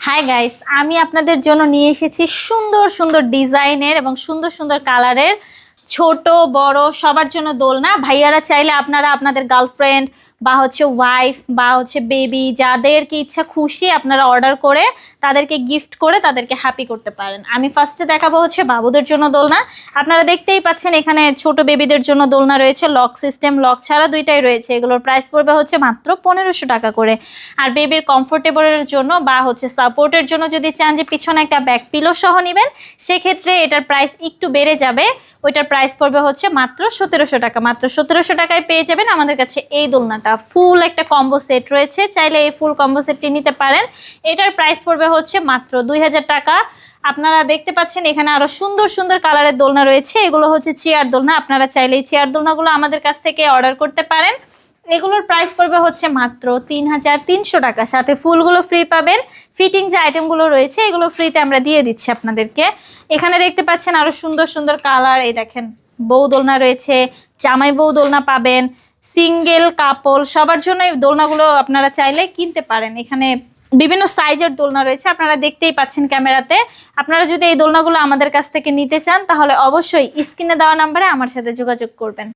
Hi guys, আমি আপনাদের জন্য নিয়ে এসেছি সুন্দর সুন্দর ডিজাইনের এবং সুন্দর সুন্দর কালারের ছোট বড় সবার জন্য দোলনা। ভাইয়ারা চাইলে আপনারা আপনাদের গার্লফ্রেন্ড বা ওয়াইফ বা বেবি যাদেরকে ইচ্ছা খুশি আপনারা অর্ডার করে তাদেরকে গিফট করে তাদেরকে হ্যাপি করতে পারেন। আমি ফার্স্টে দেখাবো বাবুদের জন্য দোলনা। আপনারা দেখতেই পাচ্ছেন এখানে ছোট বেবিদের জন্য দোলনা রয়েছে, লক সিস্টেম, লক ছাড়া দুইটাই রয়েছে। এগুলোর প্রাইস পড়বে মাত্র 1500 টাকা করে। আর বেবির কমফোর্টেবলের জন্য বা সাপোর্টের জন্য যদি চান যে পিছনে একটা ব্যাক পিলো সহ নেবেন, সেক্ষেত্রে এটার প্রাইস একটু বেড়ে যাবে। ওইটার প্রাইস পড়বে মাত্র 1700 টাকা। মাত্র 1700 টাকায় পেয়ে যাবেন আমাদের কাছে এই দোলনাটা। ফুল একটা কম্বো সেট রয়েছে, চাইলে এই ফুল কম্বো সেটটি নিতে পারেন। এটার প্রাইস পড়বে মাত্র 2000 টাকা। আপনারা দেখতে পাচ্ছেন এখানে আরো সুন্দর সুন্দর কালারের দোলনা রয়েছে। এগুলো চেয়ার দোলনা। আপনারা চাইলে এই চেয়ার দোলনাগুলো আমাদের কাছ থেকে অর্ডার করতে পারেন। এগুলোর প্রাইস পড়বে মাত্র 3300 টাকা। সাথে ফুলগুলো ফ্রি পাবেন। ফিটিং যে আইটেমগুলো রয়েছে এগুলো ফ্রিতে আমরা দিয়ে দিচ্ছি আপনাদেরকে। এখানে দেখতে পাচ্ছেন আরো সুন্দর সুন্দর কালার। এই দেখেন বউ দোলনা রয়েছে, জামাই বউ দোলনা পাবেন, সিঙ্গেল কাপল সবার জন্য এই দোলনাগুলো আপনারা চাইলে কিনতে পারেন। এখানে বিভিন্ন সাইজের দোলনা রয়েছে, আপনারা দেখতেই পাচ্ছেন ক্যামেরাতে। আপনারা যদি এই দোলনাগুলো আমাদের কাছ থেকে নিতে চান তাহলে অবশ্যই স্ক্রিনে দেওয়া নাম্বারে আমার সাথে যোগাযোগ করবেন।